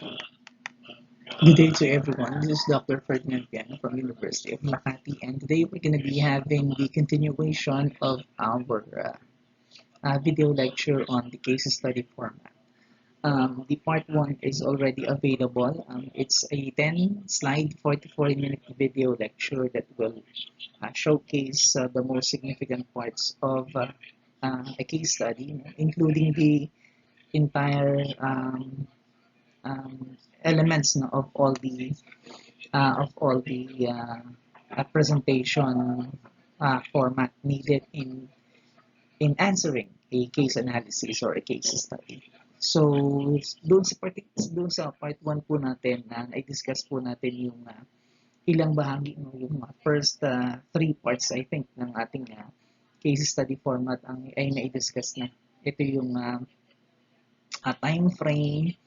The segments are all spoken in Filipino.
Good day to everyone. This is Dr. Ferdinand Piano from University of Makati, and today we're going to be having the continuation of our video lecture on the case study format. The part 1 is already available. It's a 10-slide, 44-minute video lecture that will showcase the most significant parts of a case study, including the entire elements of all the presentation format needed in answering a case analysis or a case study. So, doon sa part 1 po natin, i-discuss po natin yung ilang bahagi, no, yung first 3 parts, I think, ng ating case study format ay na-discuss na. Ito yung time frame,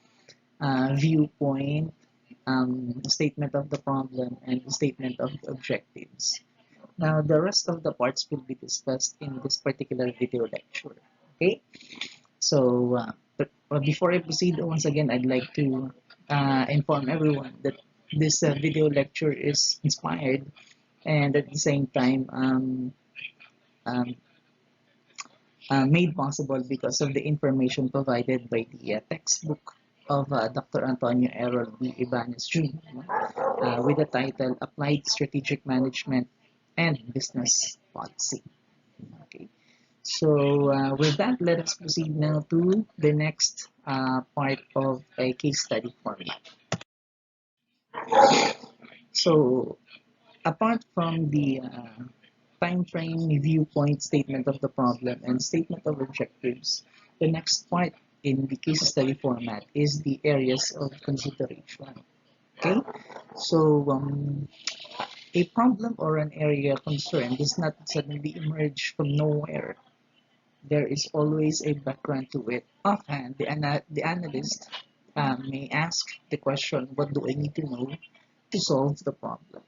viewpoint, statement of the problem, and statement of the objectives. Now, the rest of the parts will be discussed in this particular video lecture. Okay? So, before I proceed, once again, I'd like to inform everyone that this video lecture is inspired and at the same time um, made possible because of the information provided by the textbook of Dr. Antonio Errol B. Ybanez Jr. With the title Applied Strategic Management and Business Policy. Okay. So with that, let us proceed now to the next part of a case study format. So apart from the time frame, viewpoint, statement of the problem, and statement of objectives, the next part in the case study format is the areas of consideration. Okay, so a problem or an area of concern does not suddenly emerge from nowhere. There is always a background to it. Offhand, the analyst may ask the question, what do I need to know to solve the problem?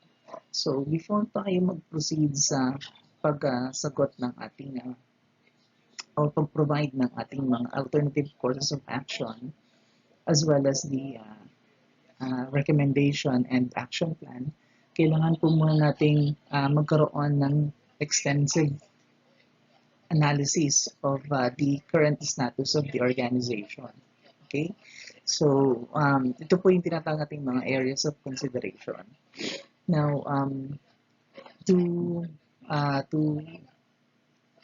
So, before tayo mag-proceed sa pag-sagot ng ating or pag-provide ng ating mga alternative courses of action as well as the recommendation and action plan, kailangan po muna nating magkaroon ng extensive analysis of the current status of the organization. Okay? So, ito po yung tinatawag nating mga areas of consideration. Now, to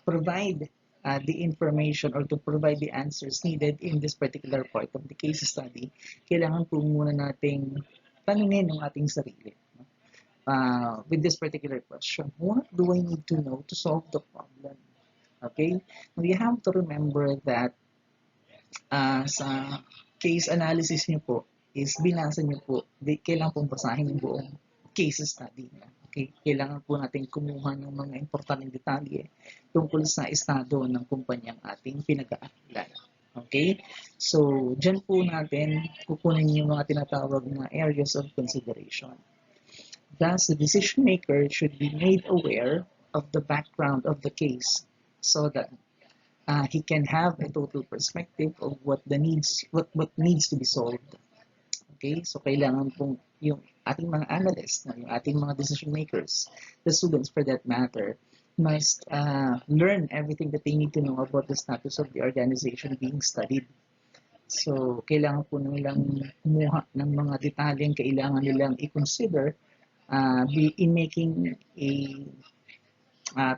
provide the information or to provide the answers needed in this particular part of the case study, kailangan po muna nating tanungin ang ating sarili. With this particular question, what do I need to know to solve the problem? Okay? We have to remember that sa case analysis niyo po is binasa niyo po, kailangan pong basahin yung buong case study. Okay? Kailangan po natin kumuha ng mga importanteng detalye tungkol sa estado ng kumpanyang ating pinag-aaralan. Okay? So, dyan po natin kukunin yung mga tinatawag na areas of consideration. Thus, the decision maker should be made aware of the background of the case so that he can have a total perspective of what needs to be solved. Okay, so kailangan pong yung ating mga analysts, yung ating mga decision makers, the students for that matter, must learn everything that they need to know about the status of the organization being studied. So, kailangan po nilang kumuha ng mga detalyeng kailangan nilang i-consider in making a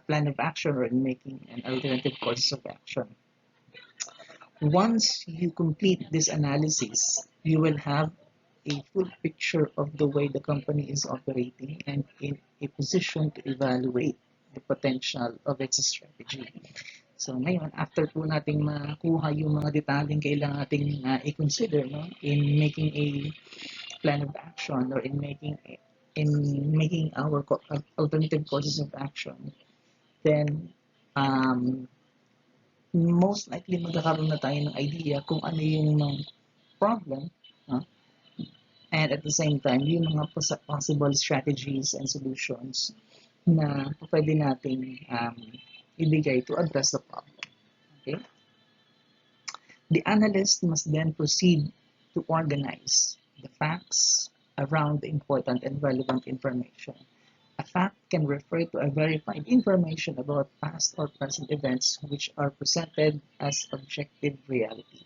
plan of action or in making an alternative course of action. Once you complete this analysis, you will have a full picture of the way the company is operating and in a position to evaluate the potential of its strategy. So ngayon, after po nating makuha yung mga detalyeng kailangan nating i-consider in making a plan of action or in making our alternative courses of action, then most likely magkakaroon na tayo ng idea kung ano yung mga problem and at the same time yung mga possible strategies and solutions na pwede nating ibigay to address the problem. Okay? The analyst must then proceed to organize the facts around the important and relevant information. A fact can refer to a verified information about past or present events which are presented as objective reality.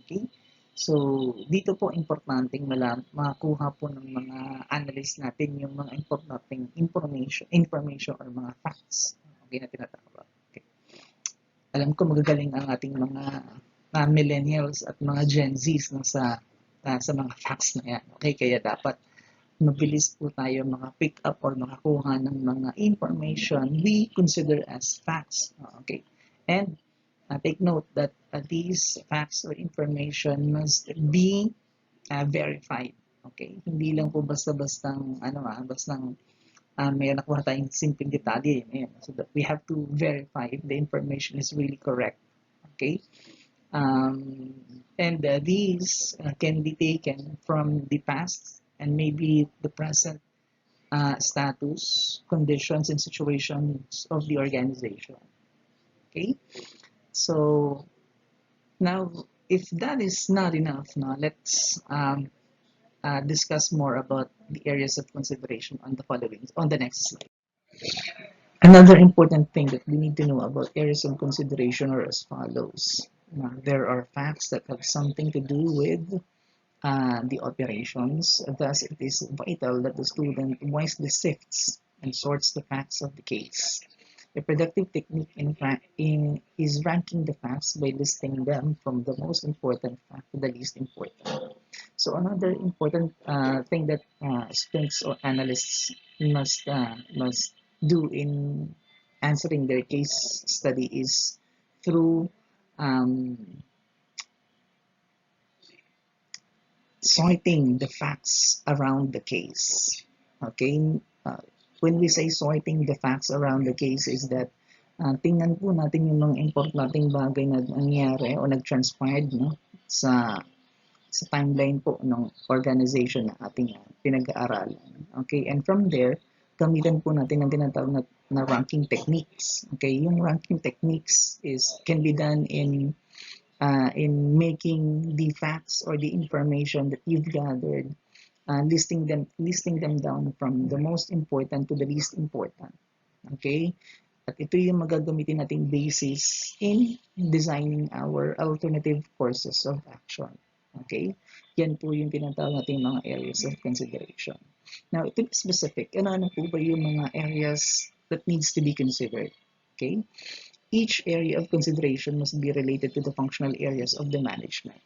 Okay? So, dito po importanteng makuha po ng mga analyst natin yung mga importanteng information or mga facts. Okay, na tinatawag. Okay. Alam ko magagaling ang ating mga millennials at mga Gen Zs sa mga facts na yan. Okay, kaya dapat mabilis po tayo maka-pick up or makakuha ng mga information we consider as facts. Okay, and take note that these facts or information must be verified. Okay, hindi lang po basta-bastang bastang may nakuha tayong simpleng detalye. So that we have to verify if the information is really correct. Okay. And these can be taken from the past and maybe the present status, conditions, and situations of the organization. Okay, so now if that is not enough, now let's discuss more about the areas of consideration on the next slide. Another important thing that we need to know about areas of consideration are as follows. There are facts that have something to do with the operations. Thus, it is vital that the student wisely sifts and sorts the facts of the case. A productive technique is ranking the facts by listing them from the most important fact to the least important. So another important thing that students or analysts must do in answering their case study is through sorting the facts around the case. Okay, when we say sorting the facts around the case is that tingnan po natin yung mga importanteng bagay na nangyari o nag-transpired sa timeline po ng organization na ating pinag-aaralan. Okay, and from there, gamitan po natin ang tinatawag na ranking techniques. Okay, yung ranking techniques can be done in making the facts or the information that you've gathered, listing them down from the most important to the least important. Okay, at ito yung magagamitin nating basis in designing our alternative courses of action. Okay, yan po yung tinatawag natin mga areas of consideration. Now, to be specific, ano po ba yung mga areas that needs to be considered? Okay, each area of consideration must be related to the functional areas of the management.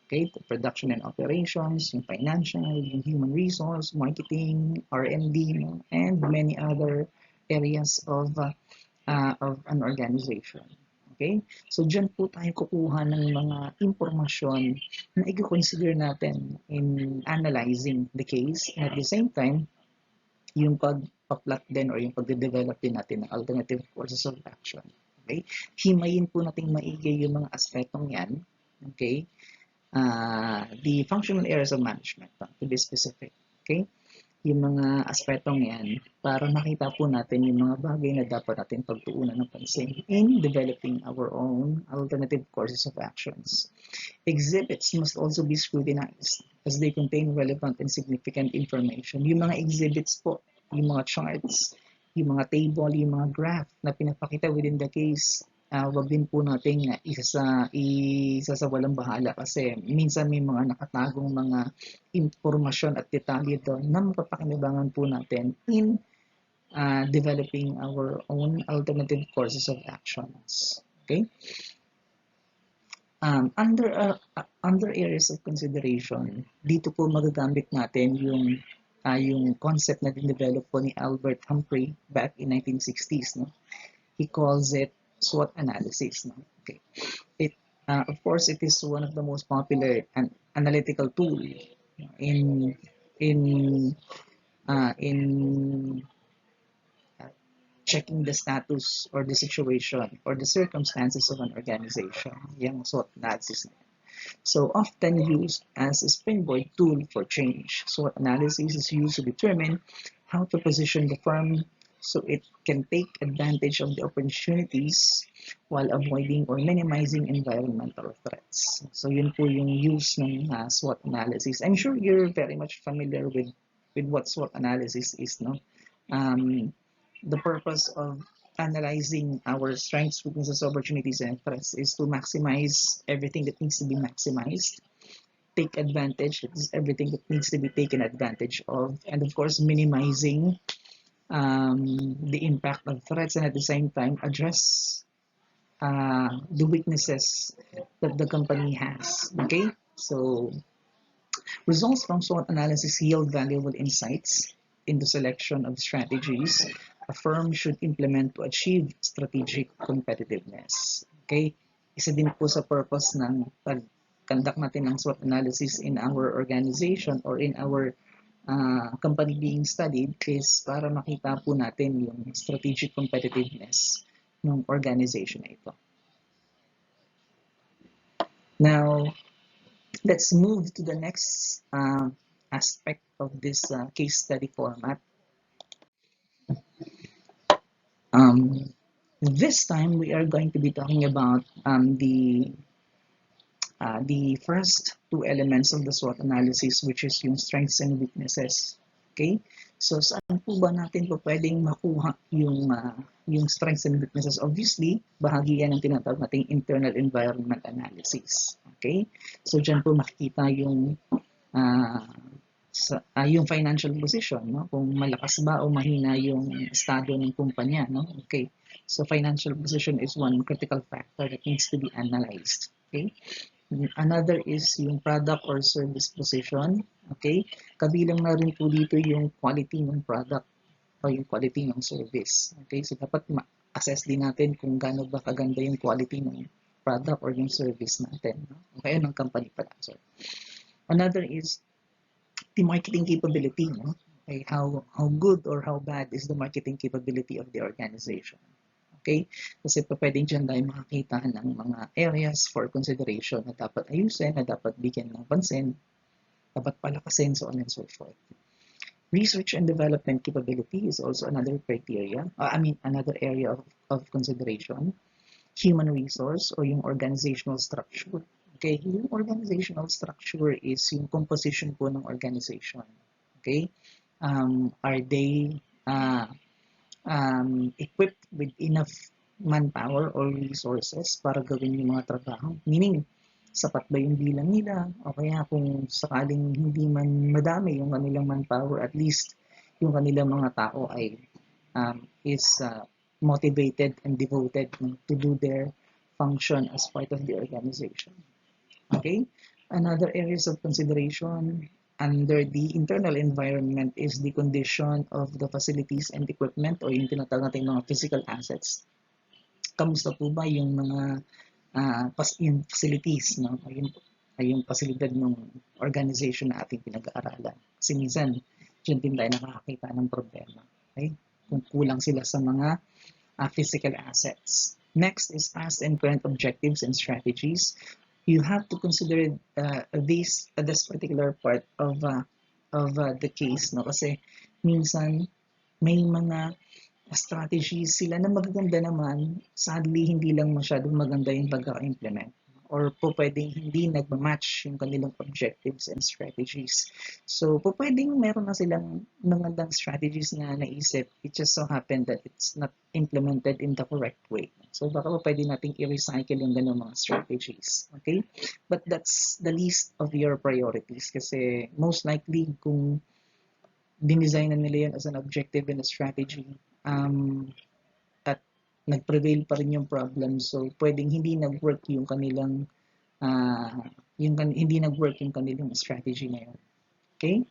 Okay, the production and operations, yung financial, yung human resource, marketing, R&D, and many other areas of an organization. Okay, so dyan po tayo kukuha ng mga impormasyon na i-consider natin in analyzing the case, and at the same time, yung pag-plot din or yung pag-develop din natin ng alternative courses of action. Okay? Himayin po natin maigi yung mga aspetong yan. Okay? The functional areas of management, to be specific. Okay? Yung mga aspetong yan para makita po natin yung mga bagay na dapat natin pagtuunan ng pansin in developing our own alternative courses of actions. Exhibits must also be scrutinized as they contain relevant and significant information. Yung mga exhibits po, yung mga charts, yung mga table, yung mga graph na pinapakita within the case, wag din po natin isa sa walang bahala kasi minsan may mga nakatagong mga impormasyon at detalye doon na mapapakinabangan po natin in developing our own alternative courses of actions. Okay? Under areas of consideration, dito po magagamit natin yung concept na din-develop po ni Albert Humphrey back in 1960s. No? He calls it SWOT analysis. No? Okay. Of course, it is one of the most popular analytical tool in checking the status or the situation or the circumstances of an organization. Yung SWOT analysis. So often used as a springboard tool for change. SWOT analysis is used to determine how to position the firm so it can take advantage of the opportunities while avoiding or minimizing environmental threats. So yun po yung use ng SWOT analysis. I'm sure you're very much familiar with what SWOT analysis is, no? The purpose of analyzing our strengths, weaknesses, opportunities, and threats is to maximize everything that needs to be maximized, take advantage, that is everything that needs to be taken advantage of, and of course, minimizing the impact of threats, and at the same time, address the weaknesses that the company has. Okay, so results from SWOT analysis yield valuable insights in the selection of strategies a firm should implement to achieve strategic competitiveness. Okay? Isa din po sa purpose ng pag-conduct natin ng SWOT analysis in our organization or in our company being studied is para makita po natin yung strategic competitiveness ng organization na ito. Now, let's move to the next aspect of this case study format. This time we are going to be talking about the first two elements of the SWOT analysis, which is yung strengths and weaknesses. Okay? So saan po ba natin po pwedeng makuha yung strengths and weaknesses? Obviously, bahagi yan ng tinatawag nating internal environment analysis. Okay? So dyan po makikita yung yung financial position, no? Kung malakas ba o mahina yung estado ng kumpanya, no? Okay. So financial position is one critical factor that needs to be analyzed. Okay. Another is yung product or service position. Okay. Kabilang na rin po dito yung quality ng product o yung quality ng service. Okay. So dapat ma-assess din natin kung gaano ba kaganda yung quality ng product or yung service natin. No? Okay, ng company pala. So, another is the marketing capability, no? Okay, how good or how bad is the marketing capability of the organization? Okay? Kasi pa pwedeng dyan tayo makakita ng mga areas for consideration na dapat ayusin, na dapat bigyan ng pansin, dapat palakasin, so on and so forth. Research and development capability is also another criteria, another area of consideration. Human resource or yung organizational structure. Okay, yung organizational structure is yung composition po ng organization. Okay, are they equipped with enough manpower or resources para gawin yung mga trabaho? Meaning, sapat ba yung bilang nila? O kaya kung sakaling hindi man madami yung kanilang manpower, at least yung kanilang mga tao ay is motivated and devoted to do their function as part of the organization. Okay, another areas of consideration under the internal environment is the condition of the facilities and equipment o yung tinatawag natin mga physical assets. Kamusta po ba yung mga yung facilities, no? Yung pasilidad ng organization na ating pinag-aaralan. Kasi minsan, dyan din tayo nakakakita ng problema. Okay? Kung kulang sila sa mga physical assets. Next is past and current objectives and strategies. You have to consider this particular part of the case, no? Kasi minsan may mga strategies sila na magaganda naman, sadly hindi lang masyadong maganda yung pagka-implement or po pwedeng hindi nagmamatch yung kanilang objectives and strategies. So po pwedeng meron na silang magandang strategies na naisip, it just so happened that it's not implemented in the correct way. So baka po pwede nating i-recycle yung ganung mga strategies. Okay? But that's the least of your priorities kasi most likely kung dinesign na nila yan as an objective and a strategy, at nag-prevail pa rin yung problem, so pwedeng hindi nag-work yung kanilang hindi nag-work yung kanilang strategy na yun. Okay?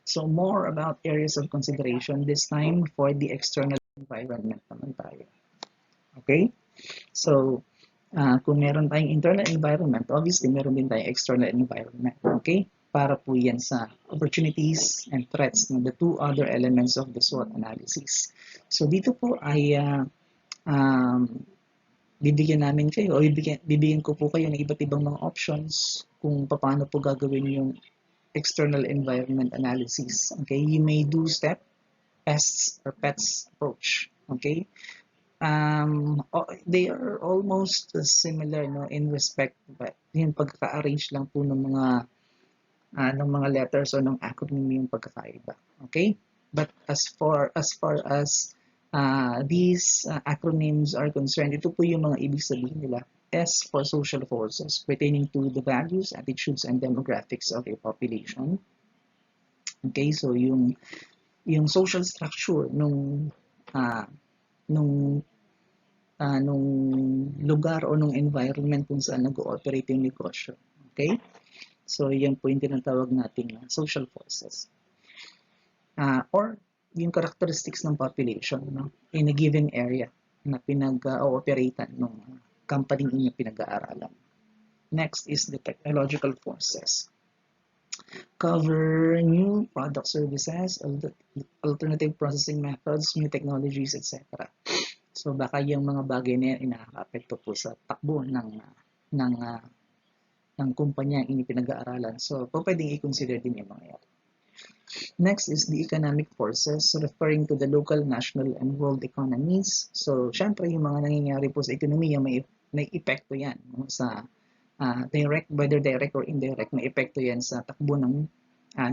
So more about areas of consideration, this time for the external environment naman tayo. Okay? So kung meron tayong internal environment, obviously meron din tayong external environment. Okay? Para po yan sa opportunities and threats ng the two other elements of the SWOT analysis. So dito po ay bibigyan namin kayo o bibigyan ko po kayo ng iba't ibang mga options kung paano po gagawin yung external environment analysis. Okay, you may do step pests or pets approach. Okay, they are almost similar, no, in respect, but yung pagka-arrange lang po ng mga letters o ng acronym yung pagkakaiba. Okay, but as far as these acronyms are concerned, ito po yung mga ibig sabihin nila. S for social forces pertaining to the values, attitudes, and demographics of a population. Okay, so yung social structure uh, nung nung lugar o nung environment kung saan nag-ooperate yung negosyo. Okay? So, yan po yung tinatawag nating social forces. Or yung characteristics ng population, no, in a given area na pinag-ooperatan ng company yung pinag-aaralan. Next is the technological forces. Cover new product services, alternative processing methods, new technologies, etc. So baka yung mga bagay na yan nakaka-apekto po sa takbo ng ng kumpanya ang pinag-aaralan. So pwedeng i-consider din yung mga yan. Next is the economic forces, referring to the local, national, and world economies. So syempre yung mga nangyayari po sa ekonomiya may epekto yan, no? Sa direct, whether direct or indirect, may epekto yan sa takbo ng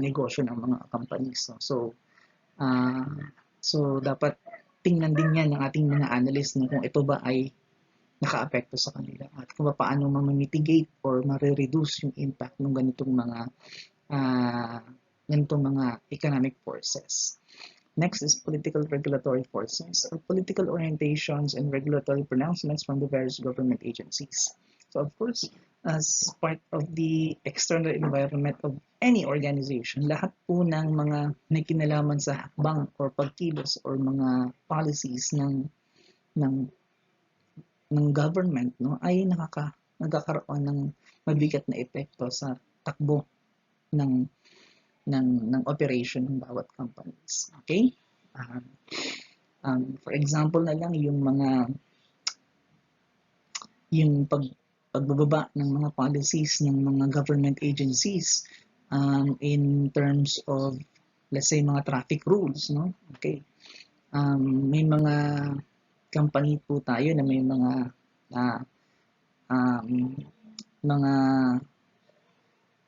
negosyo ng mga companies. No? So dapat tingnan din yan ng ating mga analyst, no, kung ito ba ay naka-apekto sa kanila at kung paano ma-mitigate or ma-reduce yung impact ng ganitong mga economic forces. Next is political regulatory forces, or political orientations and regulatory pronouncements from the various government agencies. So of course, as part of the external environment of any organization, lahat po ng mga may kinalaman sa hakbang or pagkilos or mga policies ng government, no, ay nagkakaroon ng mabigat na epekto sa takbo ng operation ng bawat companies. Okay? For example na lang yung pagbababa ng mga policies ng mga government agencies in terms of, let's say, mga traffic rules, no? Okay. May mga company po tayo na may mga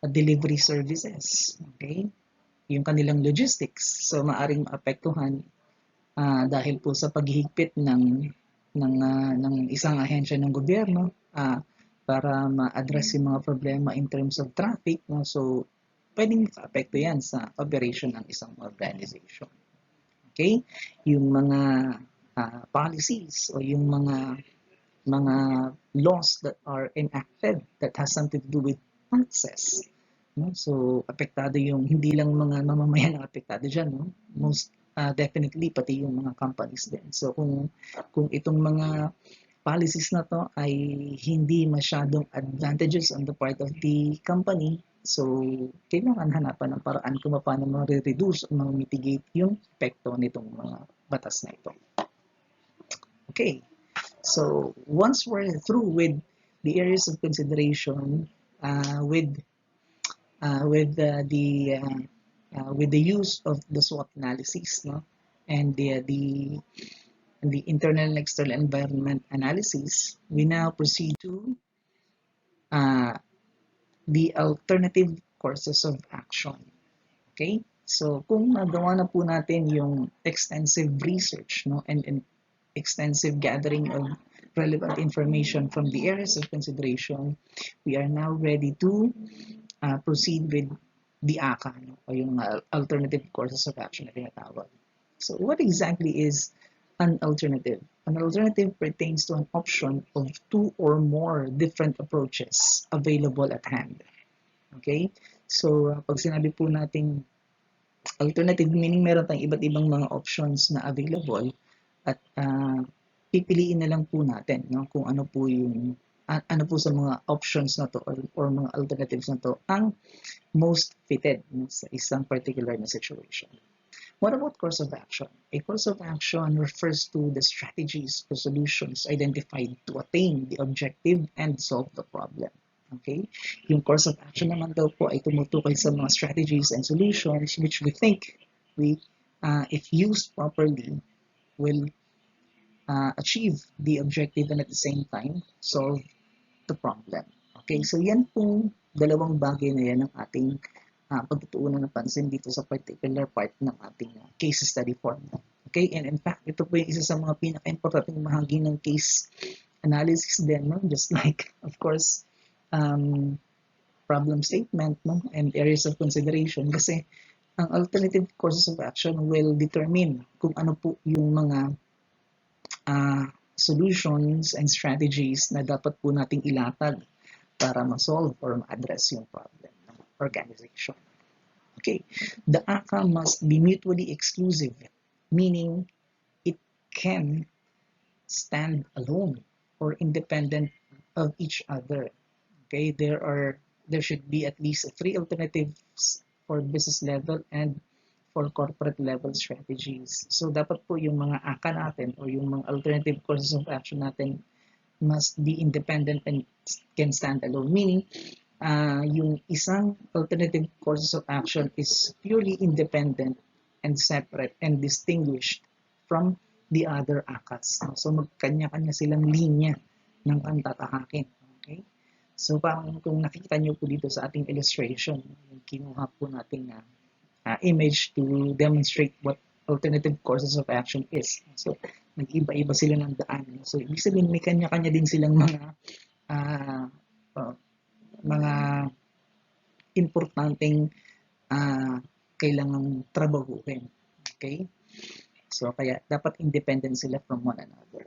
delivery services, okay? Yung kanilang logistics. So maaring maapektuhan dahil po sa paghihigpit ng isang ahensya ng gobyerno para ma-address yung mga problema in terms of traffic, no? So pwedeng maka-apekto yan sa operation ng isang organization. Okay? Yung mga policies o yung mga laws that are enacted that has something to do with access. No? So, apektado yung, hindi lang mga mamamayan ang apektado dyan, no? Most definitely, pati yung mga companies din. So, kung itong mga policies na to ay hindi masyadong advantages on the part of the company, so kailangan hanapan ng paraan kung paano ma-reduce o ma-mitigate yung epekto nitong mga batas na ito. Okay, so once we're through with the areas of consideration with the use of the SWOT analysis, no, and the internal and external environment analysis, we now proceed to the alternative courses of action. Okay? So, kung nagawa na po natin yung extensive research, no, and extensive gathering of relevant information from the areas of consideration, we are now ready to proceed with the ACA, no, o yung alternative courses of action na tinatawag. So, what exactly is an alternative? An alternative pertains to an option of two or more different approaches available at hand. Okay? So, pag sinabi po nating alternative, meaning meron tayong iba't ibang mga options na available at pipiliin na lang po natin, no, kung ano po sa mga options na to or mga alternatives na to ang most fitted, no, sa isang particular na situation. What about course of action? A course of action refers to the strategies or solutions identified to attain the objective and solve the problem. Okay? Yung course of action naman daw po ay tumutukoy sa mga strategies and solutions which we think we if used properly, will achieve the objective and at the same time solve the problem. Okay, so yan pong dalawang bagay na yan ang ating pagtutuunan ng pansin dito sa particular part ng ating case study format. Okay, and in fact, ito po yung isa sa mga pinaka-importanting bahagi ng case analysis din, no? Just like, of course, problem statement, no? And areas of consideration, kasi ang alternative courses of action will determine kung ano po yung mga solutions and strategies na dapat po nating ilatag para ma-solve or ma-address yung problem ng organization. Okay, the ACA must be mutually exclusive, meaning it can stand alone or independent of each other. Okay, there should be at least 3 alternatives for business level and for corporate level strategies. So dapat po yung mga ACA natin or yung mga alternative courses of action natin must be independent and can stand alone. Meaning, yung isang alternative courses of action is purely independent and separate and distinguished from the other ACAs. So magkanya-kanya silang linya ng pantatahakin. Okay? So parang kung nakita nyo po dito sa ating illustration, yung kinuha po nating image to demonstrate what alternative courses of action is. So nag-iba-iba sila ng daan. So ibig sabihin may kanya-kanya din silang mga importanteng kailangang trabahuhin. Okay? So kaya dapat independent sila from one another.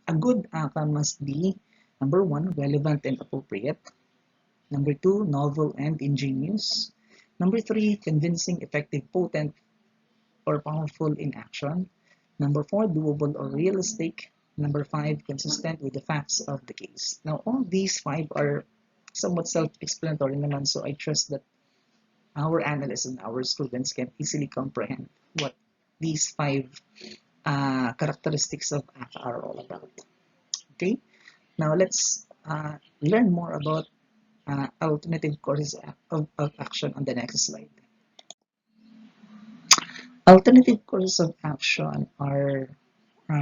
A good ACA must be, number 1, relevant and appropriate. Number 2, novel and ingenious. Number 3, convincing, effective, potent, or powerful in action. Number 4, doable or realistic. Number 5, consistent with the facts of the case. Now, all these 5 are somewhat self-explanatory naman, so I trust that our analysts and our students can easily comprehend what these 5 characteristics of ACA are all about. Okay, now let's learn more about alternative courses of action on the next slide. Alternative courses of action are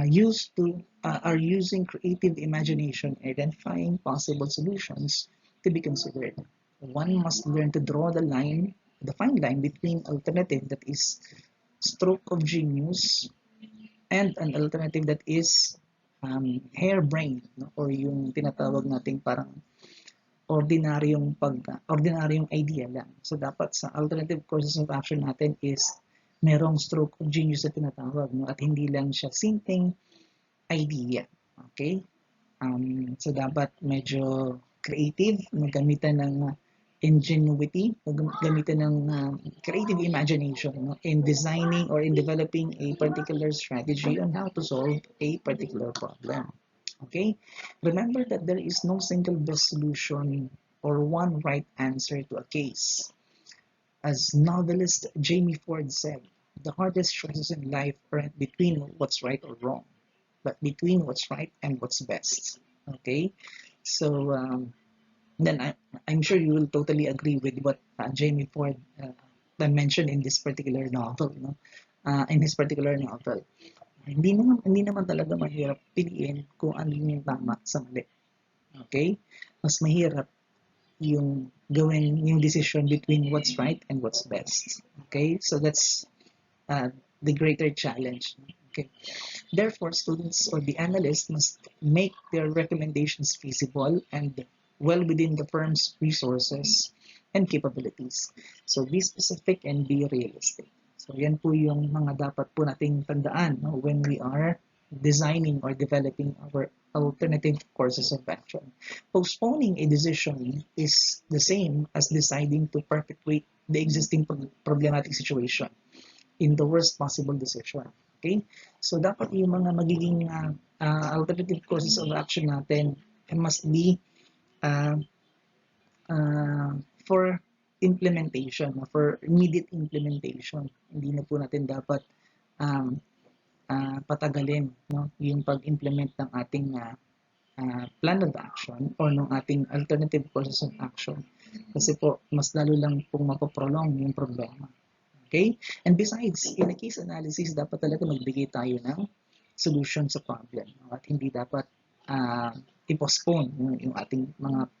using creative imagination, identifying possible solutions to be considered. One must learn to draw the fine line between alternative that is stroke of genius and an alternative that is harebrained, no? Or yung tinatawag nating parang ordinaryong idea lang. So dapat sa alternative courses of action natin is merong stroke of genius na tinatawag, no? At hindi lang siya simpleng idea. Okay? So dapat medyo creative, maggamitan ng ingenuity, maggamitan ng creative imagination, no? In designing or in developing a particular strategy on how to solve a particular problem. Okay? Remember that there is no single best solution or one right answer to a case. As novelist Jamie Ford said, the hardest choices in life aren't between what's right or wrong, but between what's right and what's best. Okay? So, then I'm sure you will totally agree with what Jamie Ford mentioned in this particular novel, no? In his particular novel. Hindi naman talaga mahirap piliin kung ano yung tama sa mali. Okay? Mas mahirap yung gawin yung decision between what's right and what's best. Okay? So that's the greater challenge. Okay? Therefore, students or the analyst must make their recommendations feasible and well within the firm's resources and capabilities. So be specific and be realistic. So yan po yung mga dapat po nating tandaan, no, when we are designing or developing our alternative courses of action. Postponing a decision is the same as deciding to perpetuate the existing problematic situation in the worst possible decision. Okay? So dapat yung mga magiging alternative courses of action natin must be for implementation, for immediate implementation. Hindi na po natin dapat patagalin, no, yung pag-implement ng ating plan of action or ng ating alternative courses of action. Kasi po, mas lalo lang pong mapoprolong yung problema. Okay? And besides, in a case analysis, dapat talaga magbigay tayo ng solution sa problem. At hindi dapat uh, i-postpone yung ating mga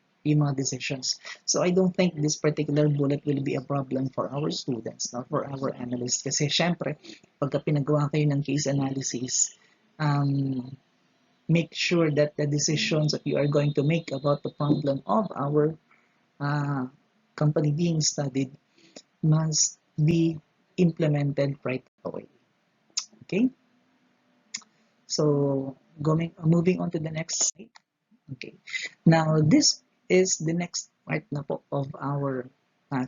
decisions. So I don't think this particular bullet will be a problem for our students, not for our analysts. Kasi syempre, pagka pinagawa kayo ng case analysis, um, make sure that the decisions that you are going to make about the problem of our uh, company being studied must be implemented right away. Okay, so moving on to the next slide. Okay, now this is the next part na po of our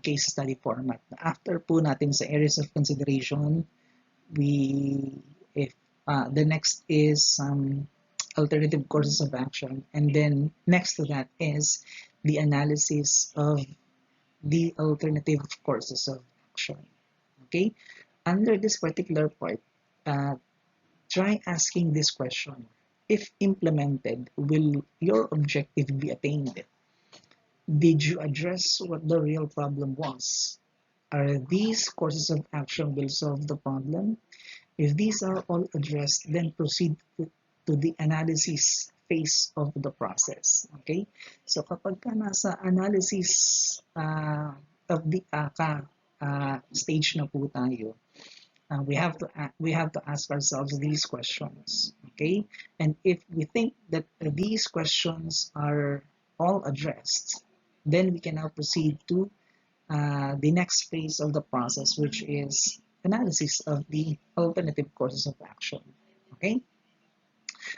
case study format. After po natin sa areas of consideration, we if the next is some alternative courses of action, and then next to that is the analysis of the alternative courses of action. Okay, under this particular part, uh, try asking this question: if implemented, will your objective be attained? Did you address what the real problem was? Are these courses of action will solve the problem? If these are all addressed, then proceed to the analysis phase of the process. Okay? So kapag ka nasa analysis of the ACA stage na po tayo, we have to ask ourselves these questions. Okay? And if we think that these questions are all addressed, then we can now proceed to the next phase of the process, which is analysis of the alternative courses of action. Okay?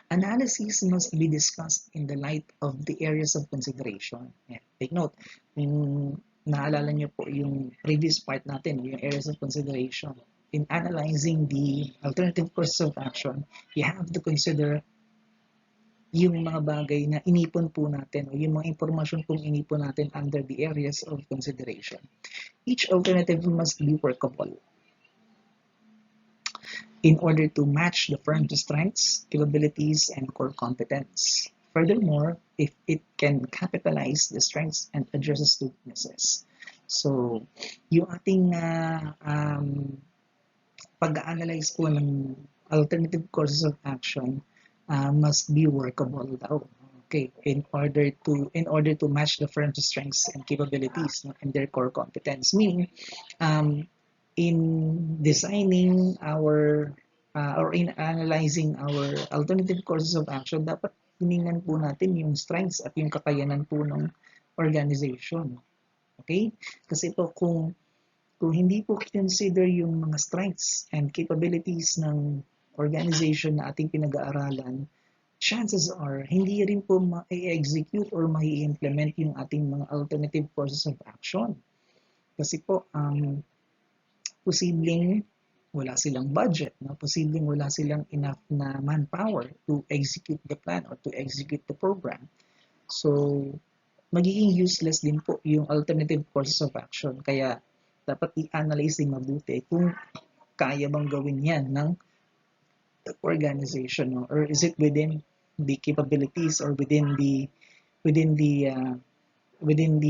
Analysis must be discussed in the light of the areas of consideration. Yeah, take note, yung naalala niyo po yung previous part natin, yung areas of consideration. In analyzing the alternative courses of action, you have to consider yung mga bagay na inipon po natin o yung mga impormasyon pong inipon natin under the areas of consideration. Each alternative must be workable in order to match the firm's strengths, capabilities, and core competence. Furthermore, if it can capitalize the strengths and addresses the weaknesses. So, yung ating pag-analyze po ng alternative courses of action must be workable daw. Okay, in order to match the firm's strengths and capabilities, no, and their core competence. Meaning, in designing our or in analyzing our alternative courses of action, dapat tinignan po natin yung strengths at yung kakayanan po ng organization. Okay? Kasi po kung hindi po consider yung mga strengths and capabilities ng organization na ating pinag-aaralan, chances are hindi rin po ma-execute or ma-implement yung ating mga alternative courses of action. Kasi po, posibleng wala silang budget, no? Posibleng wala silang enough na manpower to execute the plan or to execute the program. So, magiging useless din po yung alternative courses of action. Kaya, dapat i-analyze din mabuti kung kaya bang gawin yan ng organization, no? Or is it within the capabilities or within the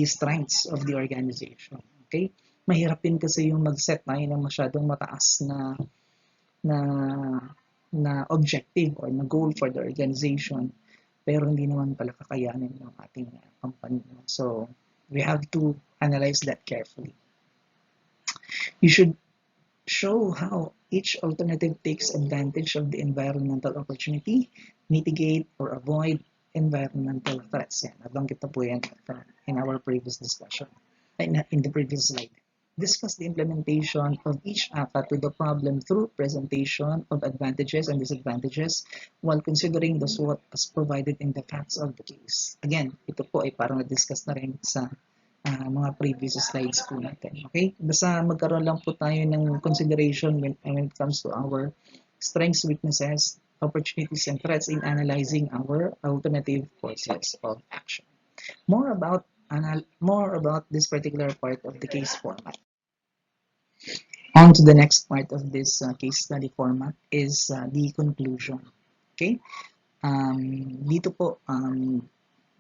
strengths of the organization. Okay? Mahirap din kasi yung mag-set tayo ng masyadong mataas na objective or na goal for the organization, pero hindi naman pala kakayanin ng ating company. So, we have to analyze that carefully. You should show how each alternative takes advantage of the environmental opportunity, mitigate or avoid environmental threats. Yan, nabanggit na po yan in our previous discussion, in the previous slide. Discuss the implementation of each ACA to the problem through presentation of advantages and disadvantages while considering the SWOT as provided in the facts of the case. Again, ito po ay parang na-discuss na rin sa mga previous slides po natin. Okay? Basta magkaroon lang po tayo ng consideration when it comes to our strengths, weaknesses, opportunities, and threats in analyzing our alternative courses of action. More about this particular part of the case format. On to the next part of this case study format is the conclusion. Okay? Dito po,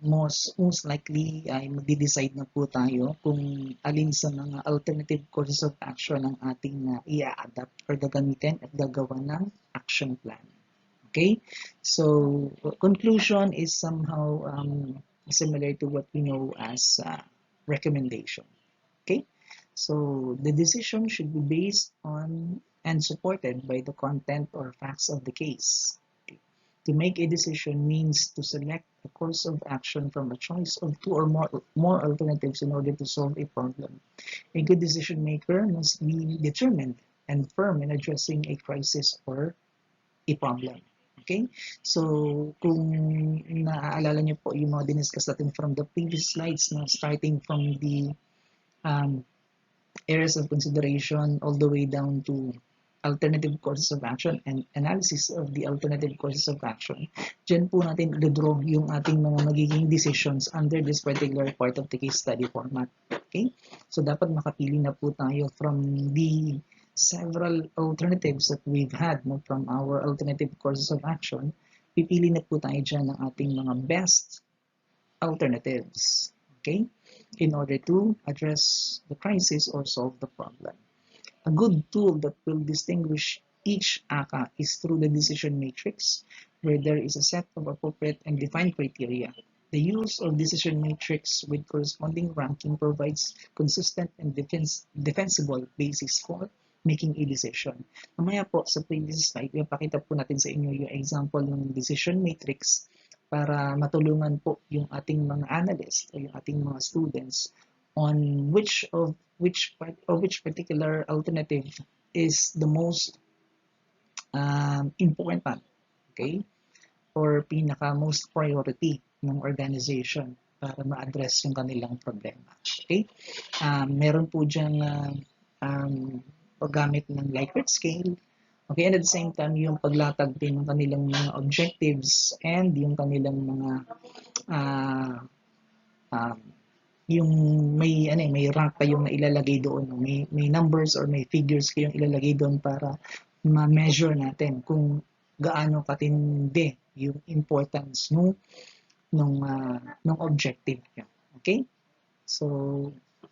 most likely ay magde-decide na po tayo kung alin sa mga alternative courses of action ang ating i-adapt or gagamitin at gagawa ng action plan. Okay? So, conclusion is somehow similar to what we know as recommendation. Okay? So, the decision should be based on and supported by the content or facts of the case. To make a decision means to select a course of action from a choice of two or more alternatives in order to solve a problem. A good decision maker must be determined and firm in addressing a crisis or a problem. Okay? So, kung naaalala niyo po yung mga diniscuss natin from the previous slides, no, starting from the um, areas of consideration all the way down to alternative courses of action and analysis of the alternative courses of action. Diyan po natin i-draw yung ating mga magiging decisions under this particular part of the case study format. Okay? So, dapat makapili na po tayo from the several alternatives that we've had from our alternative courses of action. Pipili na po tayo dyan ng ating mga best alternatives. Okay? In order to address the crisis or solve the problem. A good tool that will distinguish each ACA is through the decision matrix, where there is a set of appropriate and defined criteria. The use of decision matrix with corresponding ranking provides consistent and defensible basis for making a decision. Mamaya po sa previous slide, ipakita po natin sa inyo yung example ng decision matrix para matulungan po yung ating mga analysts o yung ating mga students on which particular alternative is the most important, okay, or pinaka most priority ng organization para ma-address yung kanilang problema. Okay? Meron po dyan paggamit ng Likert scale. Okay, and at the same time, yung paglatag din ng kanilang mga objectives and yung kanilang mga yung may rank kayong ilalagay doon, may numbers or may figures kayong ilalagay doon para ma-measure natin kung gaano katindi yung importance nung objective niya. Okay? So,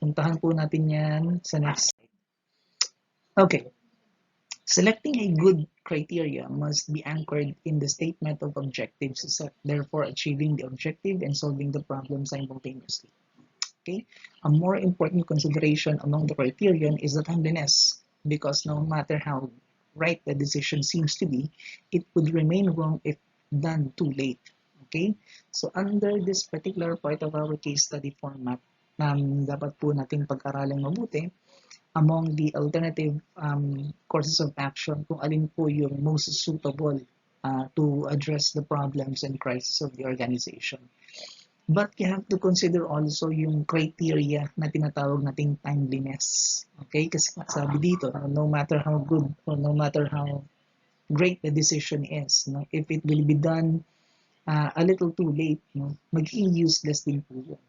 puntahan po natin yan sa next slide. Okay. Selecting a good criteria must be anchored in the statement of objectives, therefore achieving the objective and solving the problem simultaneously. Okay? A more important consideration among the criterion is the timeliness, because no matter how right the decision seems to be, it would remain wrong if done too late. Okay? So under this particular part of our case study format, dapat po nating pag-aralang mabuti among the alternative courses of action kung alin po yung most suitable to address the problems and crises of the organization. But you have to consider also yung criteria na tinatawag nating timeliness. Okay? Kasi sabi dito, no matter how good or no matter how great the decision is, no, if it will be done a little too late, no, magiging useless din po yun.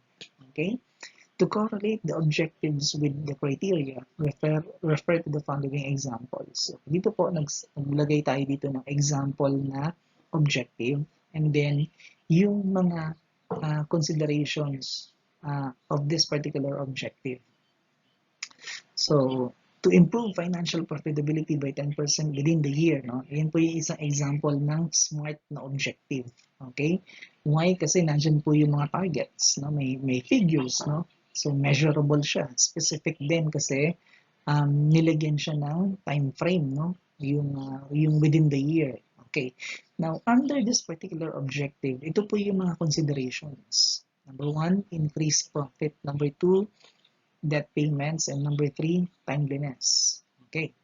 Okay? To correlate the objectives with the criteria, refer to the following examples. So, dito po, naglagay tayo dito ng example na objective, and then yung mga considerations of this particular objective. So, to improve financial profitability by 10% within the year, no? Yan po yung isang example ng SMART na objective. Okay? Why? Kasi nandyan po yung mga targets, no? May figures, no? So, measurable siya. Specific din kasi nilagyan siya ng time frame, no? Yung within the year. Okay. Now, under this particular objective, ito po yung mga considerations. Number 1, increased profit. Number 2, debt payments. And number 3, timeliness. Okay.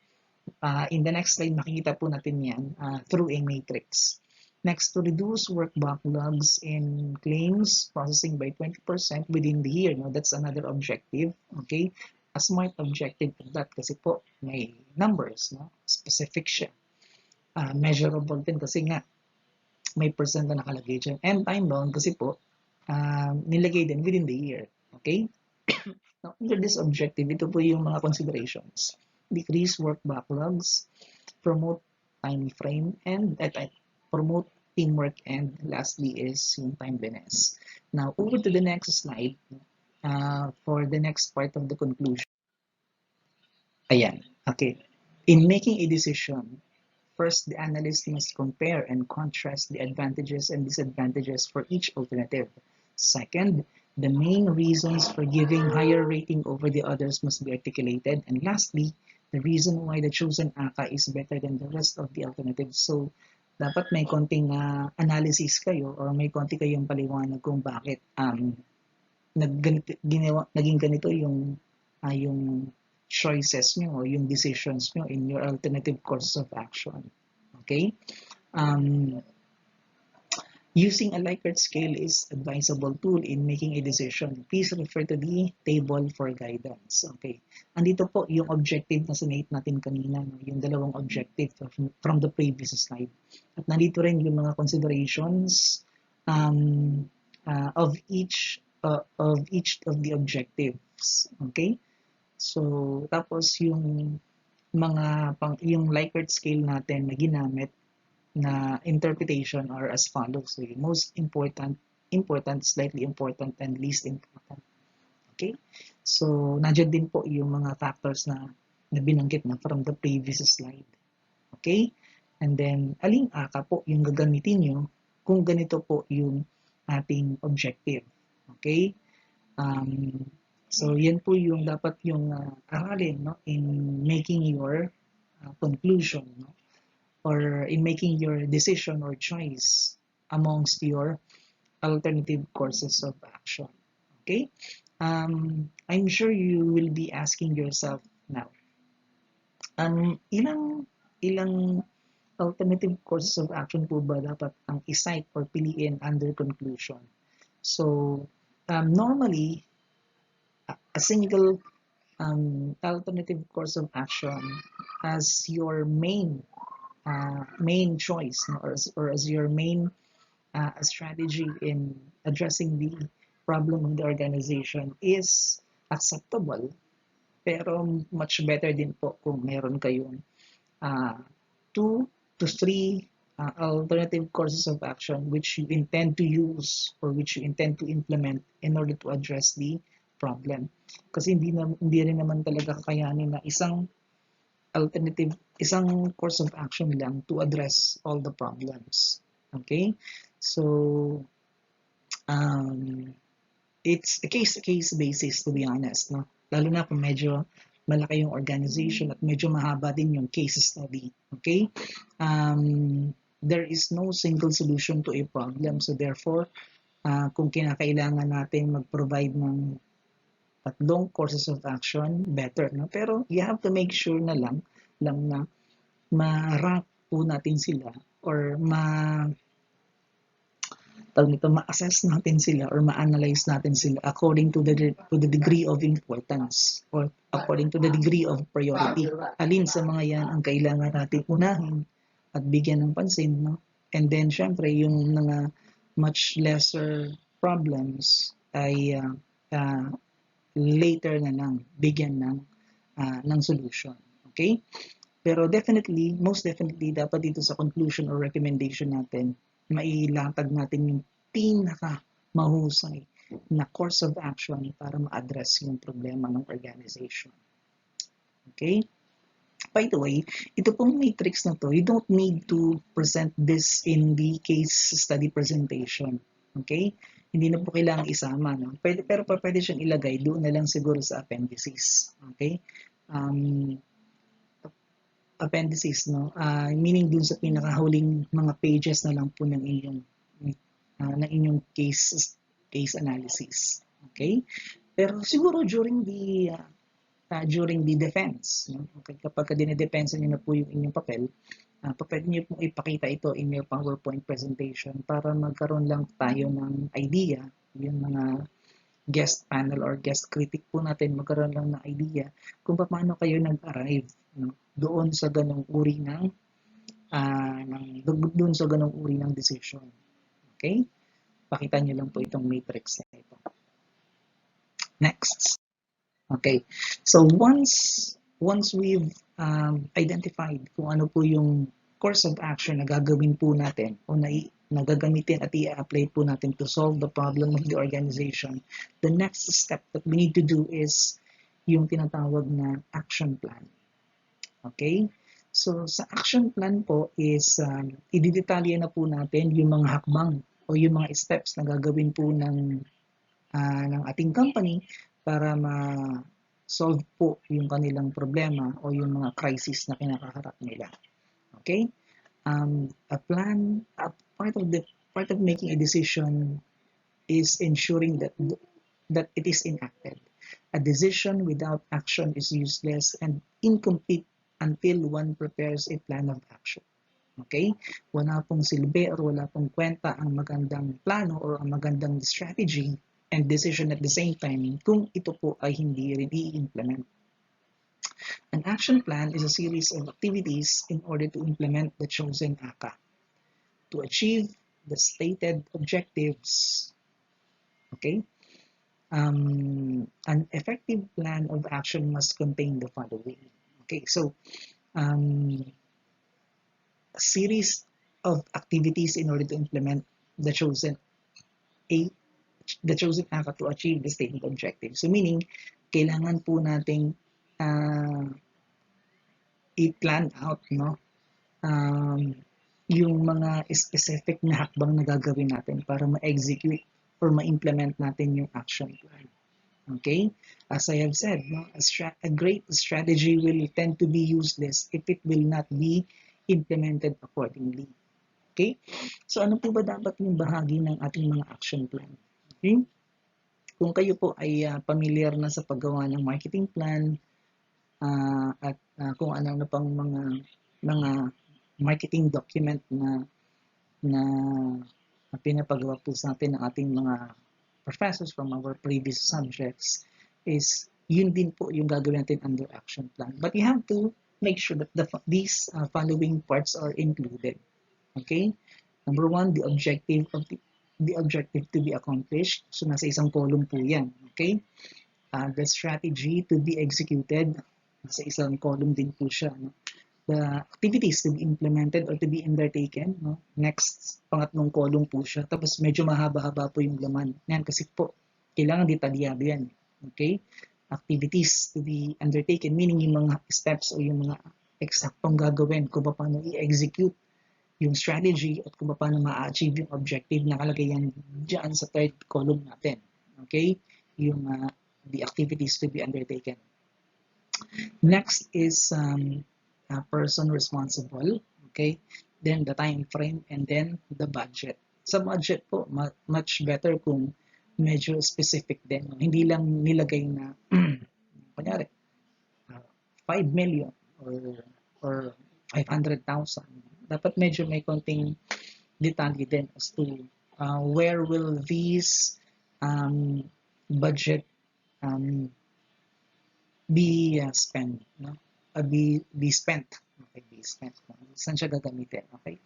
In the next slide, makikita po natin yan through a matrix. Next, to reduce work backlogs in claims processing by 20% within the year. No? That's another objective. Okay. A SMART objective of that kasi po may numbers. No? Specific siya. Measurable din kasi nga may percent na nakalagay dyan. And time-bound kasi po nilagay din within the year. Okay? Now, under this objective, ito po yung mga considerations. Decrease work backlogs, promote time frame, and promote teamwork, and lastly is yung timeliness. Now, over to the next slide for the next part of the conclusion. Ayan, okay. In making a decision, first, the analyst must compare and contrast the advantages and disadvantages for each alternative. Second, the main reasons for giving higher rating over the others must be articulated. And lastly, the reason why the chosen ACA is better than the rest of the alternatives. So, dapat may konting analysis kayo or may konti kayong paliwanag kung bakit naging ganito yung choices nyo or yung decisions nyo in your alternative course of action. Okay? Using a Likert scale is advisable tool in making a decision. Please refer to the table for guidance. Okay. Andito po yung objective na sinate natin kanina, no? Yung dalawang objective from the previous slide. At nandito rin yung mga considerations of each of the objectives. Okay? So, tapos yung yung Likert scale natin na ginamit na interpretation are as follows. So, most important, slightly important, and least important. Okay? So, nandiyan din po yung mga factors na binanggit na from the previous slide. Okay? And then, aling ACA po yung gagamitin nyo kung ganito po yung ating objective. Okay? So, yan po yung dapat yung aralin, no, in making your conclusion, no, or in making your decision or choice amongst your alternative courses of action. Okay? I'm sure you will be asking yourself now, ilang alternative courses of action po ba dapat ang isite or piliin under conclusion? So, normally, a single alternative course of action as your main choice, no, or as your main strategy in addressing the problem of the organization is acceptable, pero much better din po kung meron kayong 2 to 3 alternative courses of action which you intend to use or which you intend to implement in order to address the problem. Kasi hindi rin naman talaga kakayanin na isang course of action lang to address all the problems. Okay? So, it's a case-to-case basis, to be honest, no? Lalo na kung medyo malaki yung organization at medyo mahaba din yung case study. Okay? There is no single solution to a problem. So therefore, kung kinakailangan natin mag-provide ng 3 courses of action, better, no? Pero you have to make sure na lang na ma-rank po natin sila or ma-assess natin sila or ma-analyze natin sila according to the degree of importance or according to the degree of priority. Alin sa mga yan ang kailangan natin unahin at bigyan ng pansin, no? And then syempre yung mga much lesser problems ay later na lang bigyan ng solution. Okay? Pero most definitely, dapat dito sa conclusion or recommendation natin, mailatag natin yung pinaka-mahusay na course of action para ma-address yung problema ng organization. Okay? By the way, ito pong matrix na to, you don't need to present this in the case study presentation. Okay? Hindi na po kailangang isama, no? Pero pwede siyang ilagay doon na lang siguro sa appendices. Okay? Appendices, no? Meaning dun sa pinakahuling mga pages na lang po ng inyong case analysis. Okay? Pero siguro during the defense, no? Okay, kapag dinidepensa niyo na po yung inyong papel, pwede niyo pong ipakita ito in your PowerPoint presentation para magkaroon lang tayo ng idea, yung mga guest panel or guest critic po natin, magkaroon lang ng idea kung paano kayo nag-arrive, no, doon sa ganong uri ng decision. Okay? Pakita niyo lang po itong matrix na ito. Next. Okay. So once we've identified kung ano po yung course of action na gagawin po natin o na gagamitin at i-apply po natin to solve the problem of the organization, the next step that we need to do is yung tinatawag na action plan. Okay? So, sa action plan po is ididetalye na po natin yung mga hakbang o yung mga steps na gagawin po ng ating company para ma-solve po yung kanilang problema o yung mga crisis na kinakaharap nila. Okay? A plan, part of making a decision is ensuring that it is enacted. A decision without action is useless and incomplete until one prepares a plan of action. Okay? Wala pong silbi or wala pong kwenta ang magandang plano or ang magandang strategy and decision at the same time kung ito po ay hindi rin i-implement. An action plan is a series of activities in order to implement the chosen ACA. To achieve the stated objectives, okay? An effective plan of action must contain the following. Okay, so a series of activities in order to implement the chosen ACA to achieve the stated objective. So meaning, kailangan po nating i-plan out, no? Yung mga specific na hakbang na gagawin natin para ma-execute or ma-implement natin yung action plan. Okay? As I have said, no, a great strategy will tend to be useless if it will not be implemented accordingly. Okay? So ano po ba dapat yung bahagi ng ating mga action plan? Okay? Kung kayo po ay familiar na sa paggawa ng marketing plan at kung ano na pang mga marketing document na pinapagawa po sa atin ng ating mga professors from our previous subjects, is yun din po yung gagawin natin under action plan. But you have to make sure that these following parts are included. Okay? Number one, the objective to be accomplished. So nasa isang column po yan. Okay? The strategy to be executed. Nasa isang column din po siya. No? The activities to be implemented or to be undertaken. No? Next, pangatlong column po siya. Tapos medyo mahaba-haba po yung laman. Yan kasi po, kailangan detalyado yan. Okay? Activities to be undertaken, meaning yung mga steps o yung mga eksaktong gagawin kung paano i-execute yung strategy at kung paano ma-achieve yung objective na kalagay yan dyan sa third column natin. Okay? Yung the activities to be undertaken. Next is a person responsible, okay? Then the time frame and then the budget. Sa budget po, much better kung medyo specific din. No? Hindi lang nilagay na, kunyari, 5 million or 500,000. Dapat medyo may konting detalye din as to where will these budget be spent, no? Be spent. Okay, be spent. Saan siya gagamitin? Okay.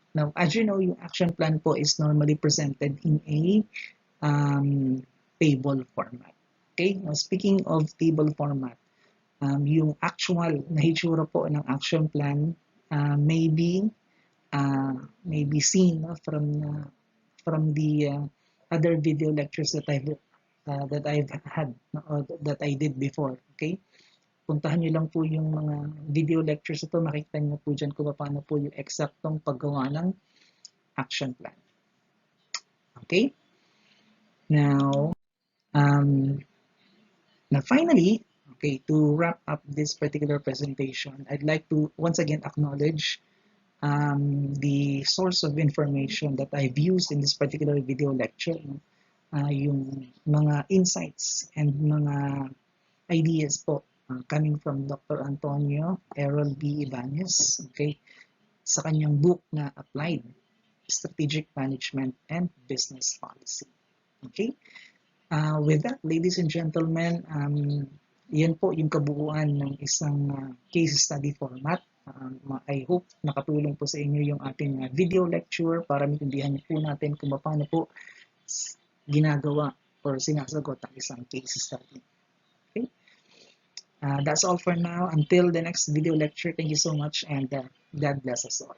Now, as you know, yung action plan po is normally presented in a table format. Okay. Now, speaking of table format, yung actual na hitsura po ng action plan may be seen from the other video lectures that I've had or that I did before. Okay? Puntahan nyo lang po yung mga video lectures ito, makikita nyo po dyan kung paano po yung eksaktong paggawa ng action plan. Okay? Now finally, okay, to wrap up this particular presentation, I'd like to once again acknowledge the source of information that I've used in this particular video lecture. Yung mga insights and mga ideas po coming from Dr. Antonio Errol B. Ybanez, okay, sa kanyang book na Applied Strategic Management and Business Policy. Okay? With that, ladies and gentlemen, yan po yung kabuuan ng isang case study format. I hope nakatulong po sa inyo yung ating video lecture para maintindihan po natin kung paano po ginagawa or sinasagot ang isang case study. Okay? That's all for now. Until the next video lecture, thank you so much, and God bless us all.